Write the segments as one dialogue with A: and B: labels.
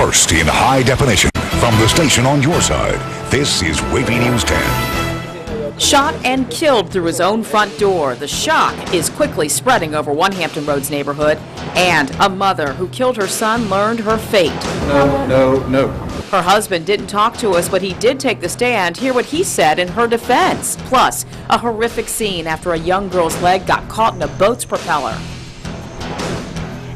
A: First in high definition from the station on your side, this is WAVY News 10.
B: Shot and killed through his own front door. The shock is quickly spreading over one Hampton Roads neighborhood. And a mother who killed her son learned her fate.
C: No.
B: Her husband didn't talk to us, but he did take the stand. Hear what he said in her defense. Plus, a horrific scene after a young girl's leg got caught in a boat's propeller.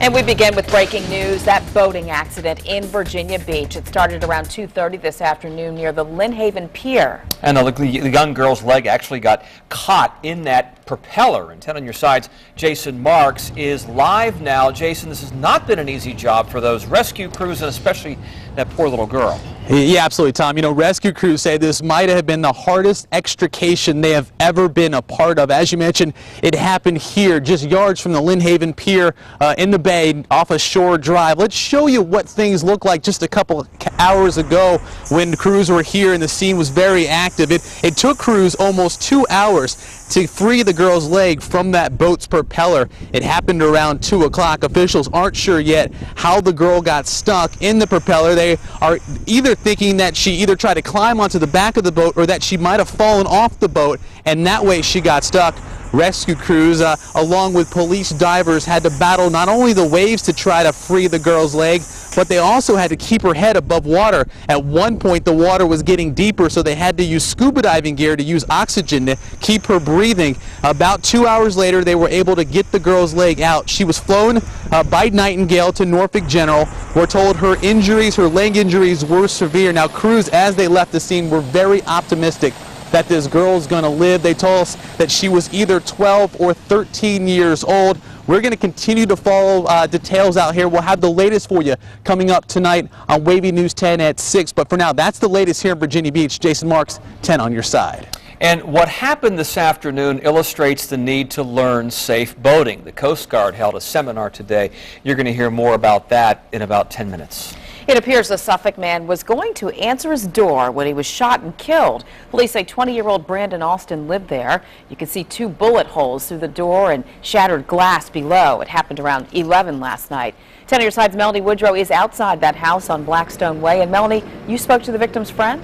B: And we begin with breaking news, that boating accident in Virginia Beach. It started around 2:30 this afternoon near the Lynn Haven Pier.
D: And the young girl's leg actually got caught in that propeller. And 10 on your sides, Jason Marks is live now. Jason, this has not been an easy job for those rescue crews, and especially that poor little girl.
E: Yeah, absolutely, Tom. You know, rescue crews say this might have been the hardest extrication they have ever been a part of. As you mentioned, it happened here, just yards from the Lynn Haven Pier in the bay off a shore drive. Let's show you what things looked like just a couple of hours ago when crews were here and the scene was very active. It took crews almost 2 hours to free the girl's leg from that boat's propeller. It happened around 2 o'clock. Officials aren't sure yet how the girl got stuck in the propeller. They are either thinking that she either tried to climb onto the back of the boat or that she might have fallen off the boat, and that way she got stuck. Rescue crews, along with police divers, had to battle not only the waves to try to free the girl's leg, but they also had to keep her head above water. At one point, the water was getting deeper, so they had to use scuba diving gear to use oxygen to keep her breathing. About 2 hours later, they were able to get the girl's leg out. She was flown by Nightingale to Norfolk General. We're told her injuries, her leg injuries, were severe. Now, crews, as they left the scene, were very optimistic that this girl's going to live. They told us that she was either 12 or 13 years old. We're going to continue to follow details out here. We'll have the latest for you coming up tonight on WAVY News 10 at 6. But for now, that's the latest here in Virginia Beach. Jason Marks, 10 on your side.
D: And what happened this afternoon illustrates the need to learn safe boating. The Coast Guard held a seminar today. You're going to hear more about that in about 10 minutes.
B: It appears the Suffolk man was going to answer his door when he was shot and killed. Police say 20-year-old Brandon Alston lived there. You can see 2 bullet holes through the door and shattered glass below. It happened around 11 last night. 10 on your side's Melanie Woodrow is outside that house on Blackstone Way. And Melanie, you spoke to the victim's friend?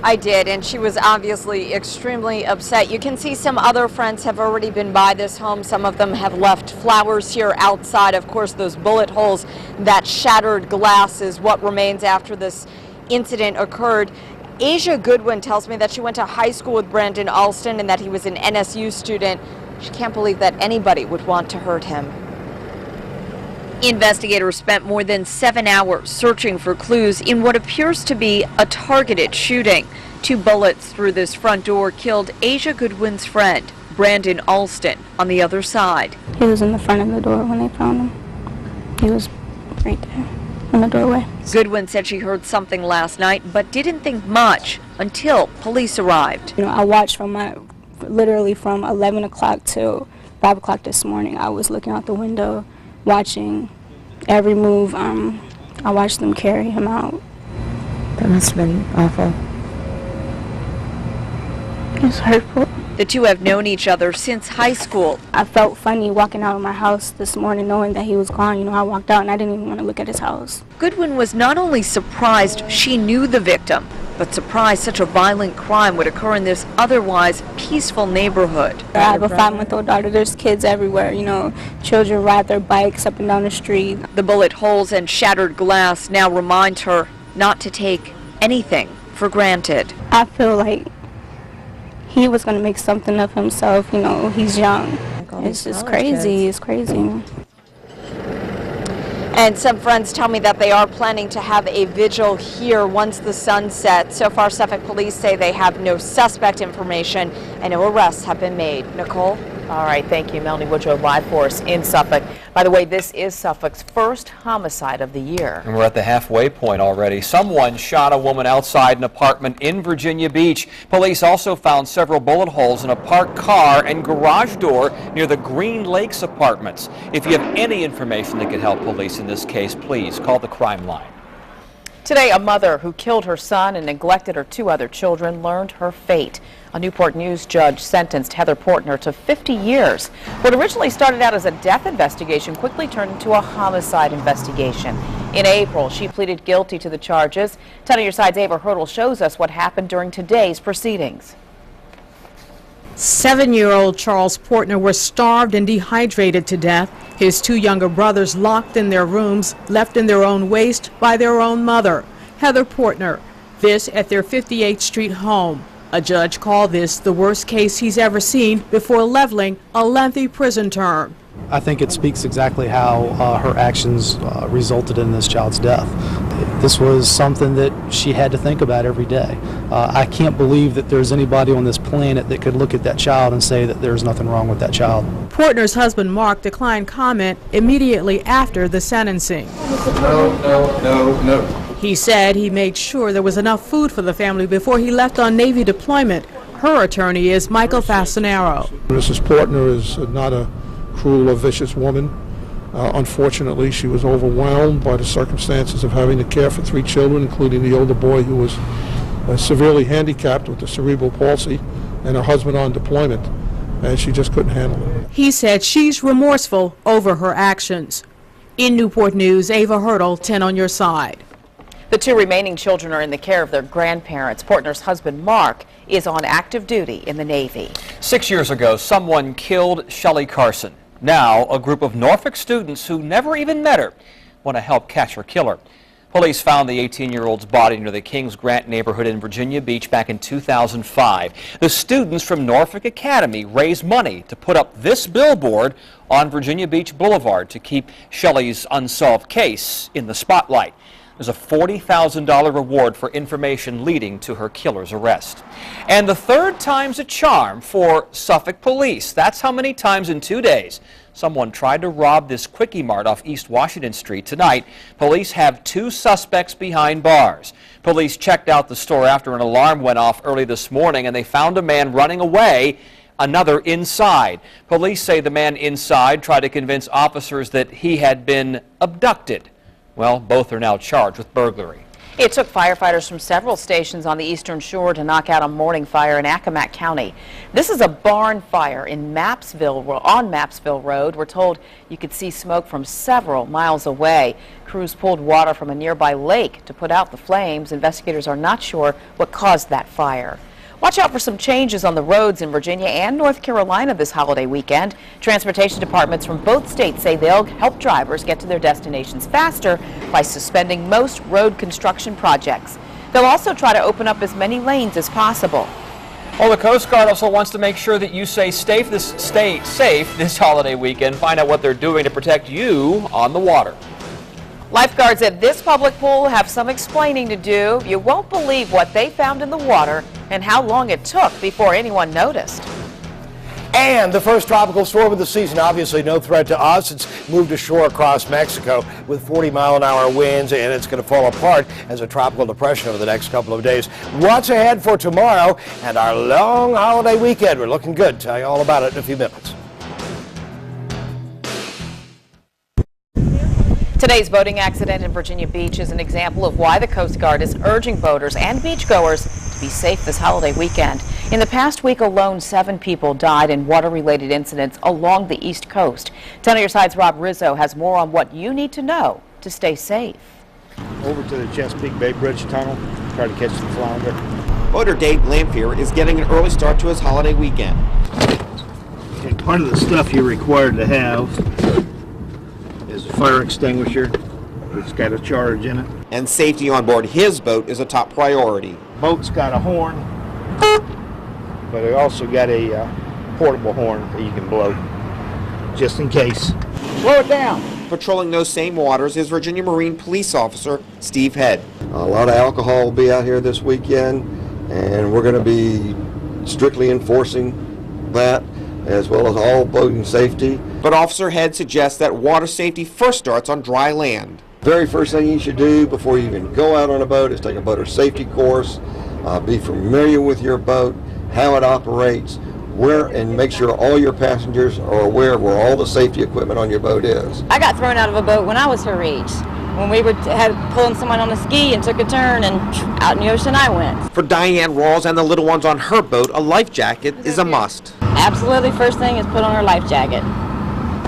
F: I did, and she was obviously extremely upset. You can see some other friends have already been by this home. Some of them have left flowers here outside. Of course, those bullet holes, that shattered glass is what remains after this incident occurred. Asia Goodwin tells me that she went to high school with Brandon Alston and that he was an NSU student. She can't believe that anybody would want to hurt him. Investigators spent more than 7 hours searching for clues in what appears to be a targeted shooting. 2 bullets through this front door killed Asia Goodwin's friend, Brandon Alston, on the other side.
G: He was in the front of the door when they found him. He was right there in the doorway.
F: Goodwin said she heard something last night, but didn't think much until police arrived.
G: You know, I watched literally from 11 o'clock till 5 o'clock this morning. I was looking out the window, watching every move. I watched them carry him out.
H: That must have been awful.
G: It's hurtful.
F: The two have known each other since high school.
G: I felt funny walking out of my house this morning knowing that he was gone. You know, I walked out and I didn't even want to look at his house.
F: Goodwin was not only surprised she knew the victim, but surprised such a violent crime would occur in this otherwise peaceful neighborhood.
G: I have a 5-month-old daughter. There's kids everywhere, you know. Children ride their bikes up and down the street.
F: The bullet holes and shattered glass now remind her not to take anything for granted.
G: I feel like he was going to make something of himself. You know, he's young. It's just crazy. It's crazy.
F: And some friends tell me that they are planning to have a vigil here once the sun sets. So far, Suffolk police say they have no suspect information and no arrests have been made. Nicole?
B: All right, thank you, Melanie Woodrow, live for us in Suffolk. By the way, this is Suffolk's first homicide of the year.
D: And we're at the halfway point already. Someone shot a woman outside an apartment in Virginia Beach. Police also found several bullet holes in a parked car and garage door near the Green Lakes apartments. If you have any information that could help police in this case, please call the crime line.
B: Today, a mother who killed her son and neglected her 2 other children learned her fate. A Newport News judge sentenced Heather Portner to 50 years. What originally started out as a death investigation quickly turned into a homicide investigation. In April, she pleaded guilty to the charges. 10 on your side's Ava Hurdle shows us what happened during today's proceedings.
C: 7-year-old Charles Portner was starved and dehydrated to death. His 2 younger brothers locked in their rooms, left in their own waste by their own mother, Heather Portner. This at their 58th Street home. A judge called this the worst case he's ever seen before leveling a lengthy prison term.
I: I think it speaks exactly how her actions resulted in this child's death. This was something that she had to think about every day. I can't believe that there's anybody on this planet that could look at that child and say that there's nothing wrong with that child.
C: Portner's husband, Mark, declined comment immediately after the sentencing.
J: No.
C: He said he made sure there was enough food for the family before he left on Navy deployment. Her attorney is Michael Fasanaro.
J: Mrs. Portner is not a cruel or vicious woman. Unfortunately, she was overwhelmed by the circumstances of having to care for 3 children, including the older boy who was severely handicapped with the cerebral palsy, and her husband on deployment, and she just couldn't handle it.
C: He said she's remorseful over her actions. In Newport News, Ava Hurdle, 10 on your side.
B: The 2 remaining children are in the care of their grandparents. Portner's husband, Mark, is on active duty in the Navy.
D: 6 years ago, someone killed Shellie Carson. Now, a group of Norfolk students who never even met her want to help catch her killer. Police found the 18-year-old's body near the Kings Grant neighborhood in Virginia Beach back in 2005. The students from Norfolk Academy raised money to put up this billboard on Virginia Beach Boulevard to keep Shellie's unsolved case in the spotlight. There's a $40,000 reward for information leading to her killer's arrest. And the 3rd time's a charm for Suffolk police. That's how many times in 2 days someone tried to rob this Quicky Mart off East Washington Street. Tonight, police have 2 suspects behind bars. Police checked out the store after an alarm went off early this morning, and they found a man running away, another inside. Police say the man inside tried to convince officers that he had been abducted. Well, both are now charged with burglary.
B: It took firefighters from several stations on the eastern shore to knock out a morning fire in Accomack County. This is a barn fire in on Mapsville Road. We're told you could see smoke from several miles away. Crews pulled water from a nearby lake to put out the flames. Investigators are not sure what caused that fire. Watch out for some changes on the roads in Virginia and North Carolina this holiday weekend. Transportation departments from both states say they'll help drivers get to their destinations faster by suspending most road construction projects. They'll also try to open up as many lanes as possible.
D: Well, the Coast Guard also wants to make sure that you stay safe this holiday weekend. Find out what they're doing to protect you on the water.
B: Lifeguards at this public pool have some explaining to do. You won't believe what they found in the water and how long it took before anyone noticed.
K: And the first tropical storm of the season, obviously no threat to us. It's moved ashore across Mexico with 40-mile-an-hour winds, and it's going to fall apart as a tropical depression over the next couple of days. What's ahead for tomorrow and our long holiday weekend? We're looking good. Tell you all about it in a few minutes.
B: Today's boating accident in Virginia Beach is an example of why the Coast Guard is urging boaters and beachgoers to be safe this holiday weekend. In the past week alone, 7 people died in water-related incidents along the East Coast. 10 on your side's Rob Rizzo has more on what you need to know to stay safe.
L: Over to the Chesapeake Bay Bridge Tunnel, try to catch the flounder.
M: Boater Dave Lamphere is getting an early start to his holiday weekend.
L: And part of the stuff you're required to have is a fire extinguisher. It's got a charge in it.
M: And safety on board his boat is a top priority.
L: Boat's got a horn, but it also got a portable horn that you can blow, just in case. Slow it down.
M: Patrolling those same waters is Virginia Marine Police Officer Steve Head.
N: A lot of alcohol will be out here this weekend, and we're going to be strictly enforcing that, as well as all boating safety.
M: But Officer Head suggests that water safety first starts on dry land.
N: Very first thing you should do before you even go out on a boat is take a boater safety course, be familiar with your boat, how it operates, and make sure all your passengers are aware of where all the safety equipment on your boat is.
O: I got thrown out of a boat when I was her age. When we had pulling someone on a ski and took a turn, and out in the ocean I went.
M: For Diane, Rawls, and the little ones on her boat, a life jacket is a must.
O: Absolutely, first thing is put on her life jacket.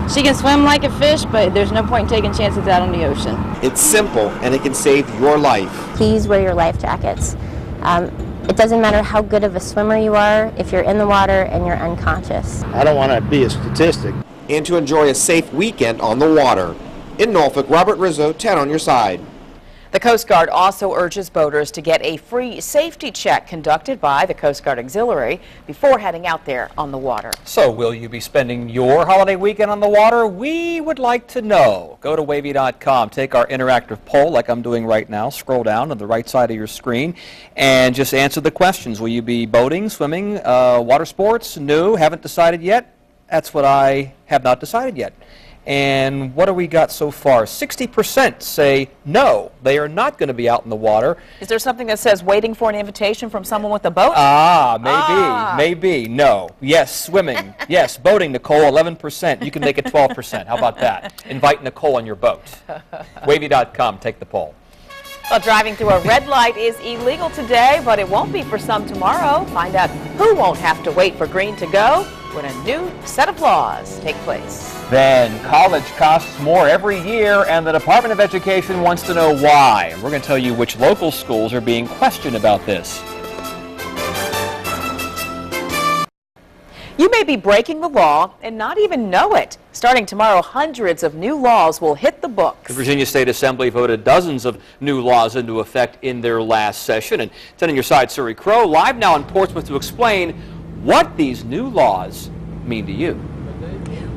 O: She can swim like a fish, but there's no point in taking chances out on the ocean.
M: It's simple, and it can save your life.
H: Please wear your life jackets. It doesn't matter how good of a swimmer you are if you're in the water and you're unconscious.
L: I don't want to be a statistic.
M: And to enjoy a safe weekend on the water. In Norfolk, Robert Rizzo, 10 on your side.
B: The Coast Guard also urges boaters to get a free safety check conducted by the Coast Guard Auxiliary before heading out there on the water.
D: So will you be spending your holiday weekend on the water? We would like to know. Go to WAVY.com, take our interactive poll like I'm doing right now, scroll down to the right side of your screen, and just answer the questions. Will you be boating, swimming, water sports? No, haven't decided yet? That's what I have not decided yet. And what do we got so far? 60% say no, they are not going to be out in the water.
B: Is there something that says waiting for an invitation from someone with a boat?
D: Maybe. No. Yes, swimming. Yes, boating, Nicole, 11%. You can make it 12%. How about that? Invite Nicole on your boat. WAVY.com, take the poll.
B: Well, driving through a red light is illegal today, but it won't be for some tomorrow. Find out who won't have to wait for green to go when a new set of laws take place.
D: Then college costs more every year, and the Department of Education wants to know why. We're going to tell you which local schools are being questioned about this.
B: You may be breaking the law and not even know it. Starting tomorrow, hundreds of new laws will hit the books.
D: The Virginia State Assembly voted dozens of new laws into effect in their last session. And 10 on your side, Surrey Crow, live now in Portsmouth to explain what these new laws mean to you.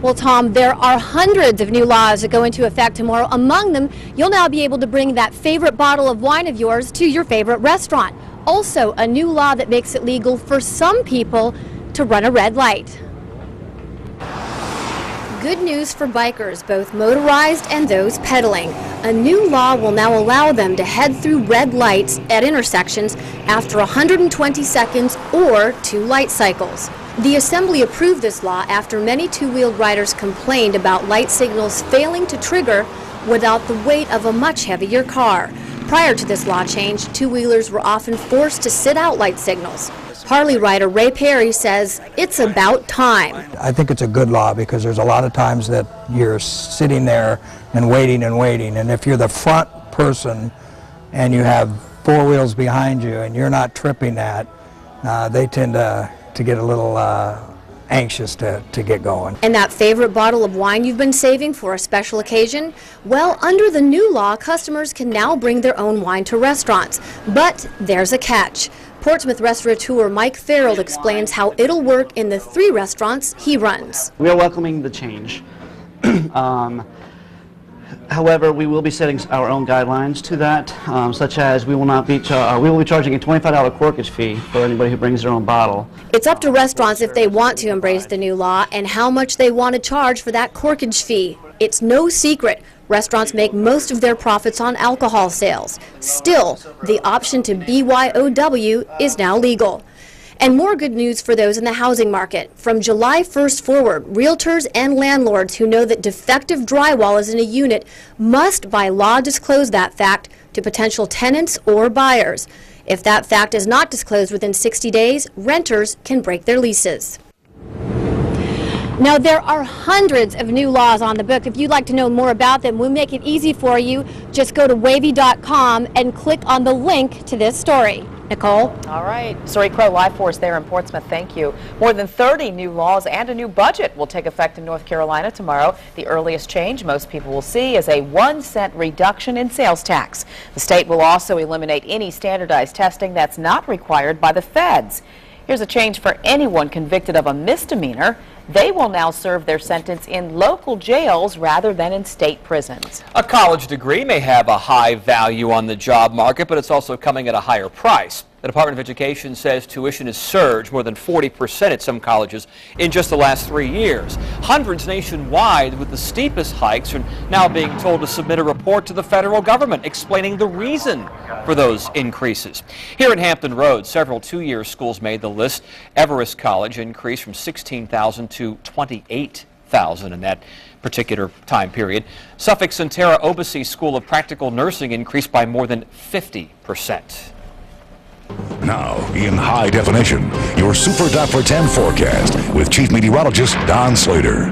P: Well, Tom, there are hundreds of new laws that go into effect tomorrow. Among them, you'll now be able to bring that favorite bottle of wine of yours to your favorite restaurant. Also, a new law that makes it legal for some people to run a red light. Good news for bikers, both motorized and those pedaling. A new law will now allow them to head through red lights at intersections after 120 seconds or 2 light cycles. The Assembly approved this law after many two-wheeled riders complained about light signals failing to trigger without the weight of a much heavier car. Prior to this law change, two-wheelers were often forced to sit out light signals. Harley rider Ray Perry says it's about time.
Q: I think it's a good law because there's a lot of times that you're sitting there and waiting, and if you're the front person and you have 4 wheels behind you and you're not tripping that, they tend to get a little anxious to get going.
P: And that favorite bottle of wine you've been saving for a special occasion? Well, under the new law, customers can now bring their own wine to restaurants. But there's a catch. Portsmouth restaurateur Mike Farrell explains how it'll work in the 3 restaurants he runs.
R: We are welcoming the change. However, we will be setting our own guidelines to that, such as we will be charging a $25 corkage fee for anybody who brings their own bottle.
P: It's up to restaurants if they want to embrace the new law and how much they want to charge for that corkage fee. It's no secret. Restaurants make most of their profits on alcohol sales. Still, the option to BYOW is now legal. And more good news for those in the housing market. From July 1st forward, realtors and landlords who know that defective drywall is in a unit must by law disclose that fact to potential tenants or buyers. If that fact is not disclosed within 60 days, renters can break their leases. Now, there are hundreds of new laws on the book. If you'd like to know more about them, we'll make it easy for you. Just go to WAVY.com and click on the link to this story. Nicole?
B: All right. Surrey Crow live for us there in Portsmouth. Thank you. More than 30 new laws and a new budget will take effect in North Carolina tomorrow. The earliest change most people will see is a 1-cent reduction in sales tax. The state will also eliminate any standardized testing that's not required by the feds. Here's a change for anyone convicted of a misdemeanor. They will now serve their sentence in local jails rather than in state prisons.
D: A college degree may have a high value on the job market, but it's also coming at a higher price. The Department of Education says tuition has surged more than 40% at some colleges in just the last 3 years. Hundreds nationwide with the steepest hikes are now being told to submit a report to the federal government explaining the reason for those increases. Here in Hampton Roads, several two-year schools made the list. Everest College increased from 16,000 to 28,000 in that particular time period. Suffolk Centera Obasi School of Practical Nursing increased by more than 50%.
A: Now, in high definition, your Super Dot for 10 forecast with Chief Meteorologist Don Slater.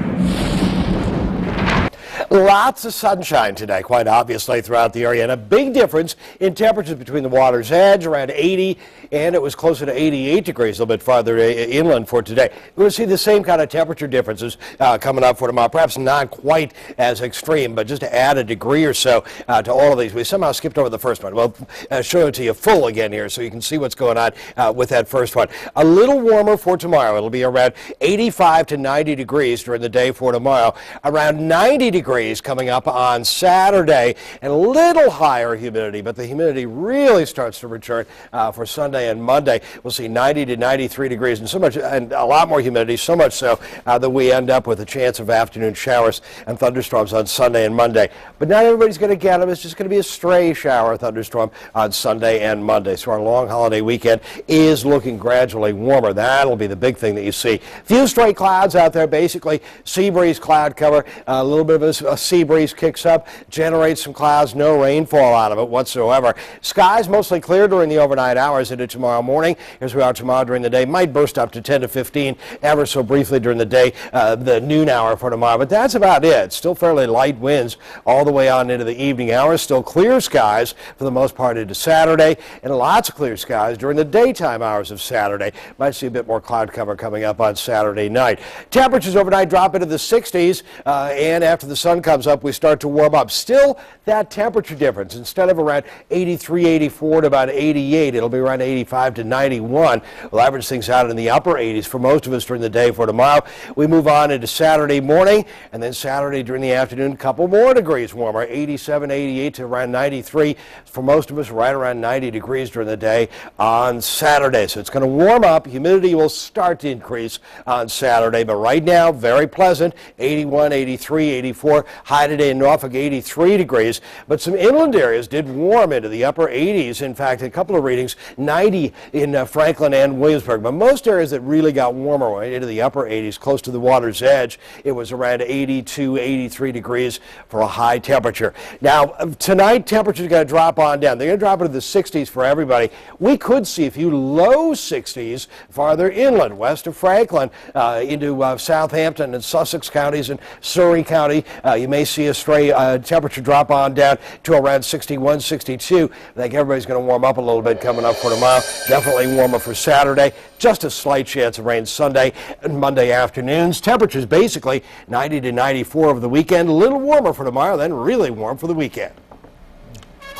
K: Lots of sunshine today, quite obviously, throughout the area, and a big difference in temperatures between the water's edge, around 80, and it was closer to 88 degrees a little bit farther inland for today. We're going to see the same kind of temperature differences coming up for tomorrow, perhaps not quite as extreme, but just to add a degree or so to all of these. We somehow skipped over the first one. We'll show it to you full again here so you can see what's going on with that first one. A little warmer for tomorrow. It'll be around 85 to 90 degrees during the day for tomorrow. Around 90 degrees coming up on Saturday, and a little higher humidity, but the humidity really starts to return for Sunday and Monday. We'll see 90 to 93 degrees and a lot more humidity, so much so that we end up with a chance of afternoon showers and thunderstorms on Sunday and Monday. But not everybody's going to get them. It's just going to be a stray shower thunderstorm on Sunday and Monday. So our long holiday weekend is looking gradually warmer. That'll be the big thing that you see. Few stray clouds out there, basically sea breeze cloud cover. A little bit of a sea breeze kicks up, generates some clouds, no rainfall out of it whatsoever. Skies mostly clear during the overnight hours into tomorrow morning. As we are tomorrow during the day, might burst up to 10 to 15 ever so briefly during the day, the noon hour for tomorrow. But that's about it. Still fairly light winds all the way on into the evening hours. Still clear skies for the most part into Saturday, and lots of clear skies during the daytime hours of Saturday. Might see a bit more cloud cover coming up on Saturday night. Temperatures overnight drop into the 60s, and after the sun comes up, we start to warm up. Still that temperature difference. Instead of around 83, 84 to about 88, it'll be around 85 to 91. We'll average things out in the upper 80s for most of us during the day for tomorrow. We move on into Saturday morning, and then Saturday during the afternoon, a couple more degrees warmer, 87, 88 to around 93. For most of us, right around 90 degrees during the day on Saturday. So it's going to warm up. Humidity will start to increase on Saturday, but right now, very pleasant, 81, 83, 84. High today in Norfolk, 83 degrees. But some inland areas did warm into the upper 80s. In fact, a couple of readings, 90 in Franklin and Williamsburg. But most areas that really got warmer went into the upper 80s, close to the water's edge. It was around 82, 83 degrees for a high temperature. Now, tonight, temperatures are going to drop on down. They're going to drop into the 60s for everybody. We could see a few low 60s farther inland, west of Franklin, into Southampton and Sussex counties and Surrey County. You may see a stray temperature drop on down to around 61, 62. I think everybody's going to warm up a little bit coming up for tomorrow. Definitely warmer for Saturday. Just a slight chance of rain Sunday and Monday afternoons. Temperatures basically 90 to 94 over the weekend. A little warmer for tomorrow, then really warm for the weekend.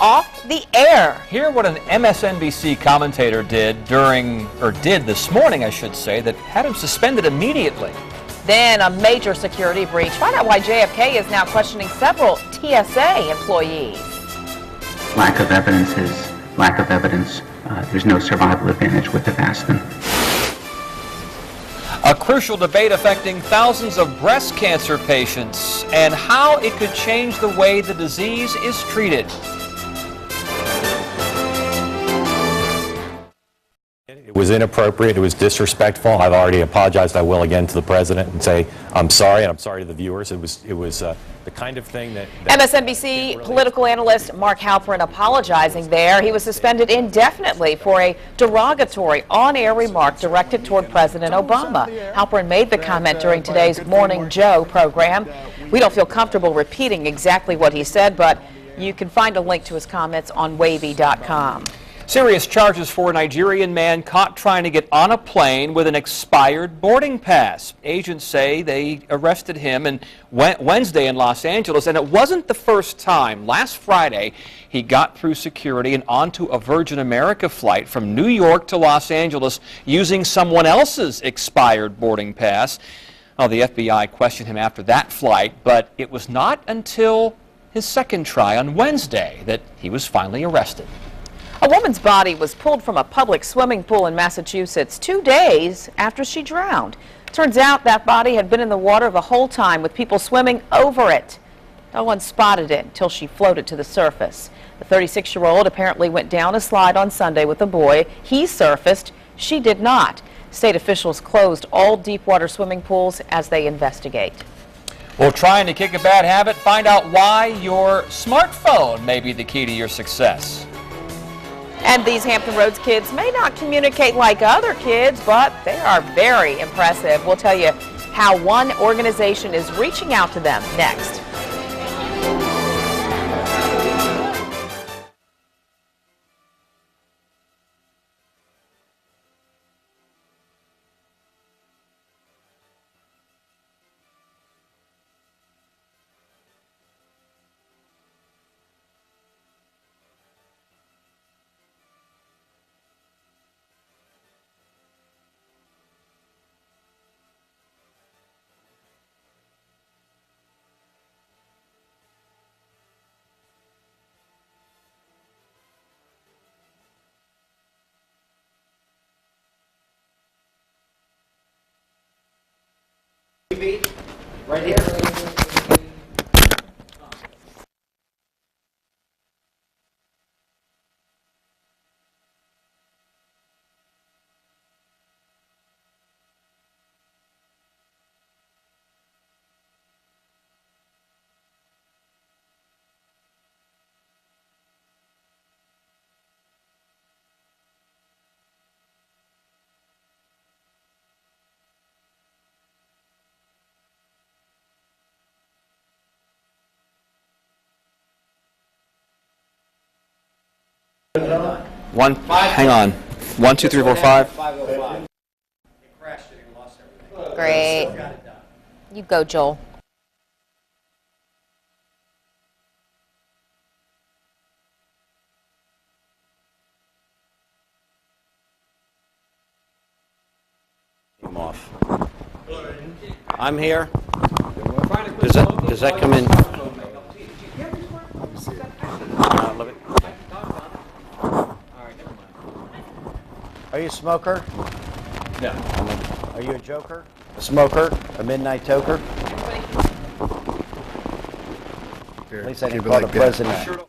B: Off the air.
D: Hear what an MSNBC commentator did this morning, I should say, that had him suspended immediately.
B: Then a major security breach. Find out why JFK is now questioning several TSA employees.
S: Lack of evidence is lack of evidence. There's no survival advantage with Avastin.
D: A crucial debate affecting thousands of breast cancer patients and how it could change the way the disease is treated.
T: It was inappropriate. It was disrespectful. I've already apologized. I will again to the president and say I'm sorry, and I'm sorry to the viewers. It was the kind of thing that
B: MSNBC political analyst Mark Halperin apologizing there. He was suspended indefinitely for a derogatory on-air remark directed toward President Obama. Halperin made the comment during today's Morning Joe program. We don't feel comfortable repeating exactly what he said, but you can find a link to his comments on WAVY.com.
D: Serious charges for a Nigerian man caught trying to get on a plane with an expired boarding pass. Agents say they arrested him Wednesday in Los Angeles, and it wasn't the first time. Last Friday, he got through security and onto a Virgin America flight from New York to Los Angeles using someone else's expired boarding pass. Well, the FBI questioned him after that flight, but it was not until his second try on Wednesday that he was finally arrested.
B: A woman's body was pulled from a public swimming pool in Massachusetts 2 days after she drowned. Turns out that body had been in the water the whole time with people swimming over it. No one spotted it until she floated to the surface. The 36-year-old apparently went down a slide on Sunday with a boy. He surfaced. She did not. State officials closed all deep-water swimming pools as they investigate.
D: Well, trying to kick a bad habit, find out why your smartphone may be the key to your success.
B: And these Hampton Roads kids may not communicate like other kids, but they are very impressive. We'll tell you how one organization is reaching out to them next.
K: Right here.
D: Hang on. 1, 2, 3, 4, 5.
F: Great. You go, Joel.
K: Off. I'm here. Does that come in? Are you a smoker?
D: No.
K: Are you a joker? A smoker? A midnight toker? At least I didn't call the president.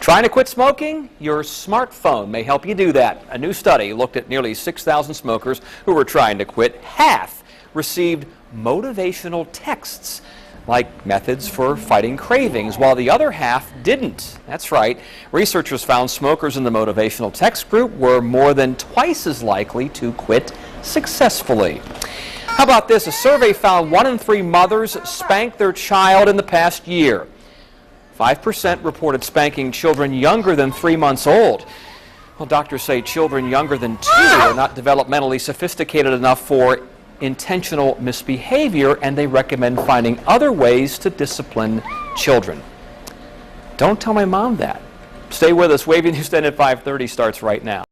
D: Trying to quit smoking? Your smartphone may help you do that. A new study looked at nearly 6,000 smokers who were trying to quit. Half received motivational texts, like methods for fighting cravings, while the other half didn't. That's right. Researchers found smokers in the motivational text group were more than twice as likely to quit successfully. How about this? A survey found 1 in 3 mothers spanked their child in the past year. 5% reported spanking children younger than 3 months old. Well, doctors say children younger than 2 are not developmentally sophisticated enough for intentional misbehavior, and they recommend finding other ways to discipline children. Don't tell my mom that. Stay with us. WAVY News 10 at 5:30 starts right now.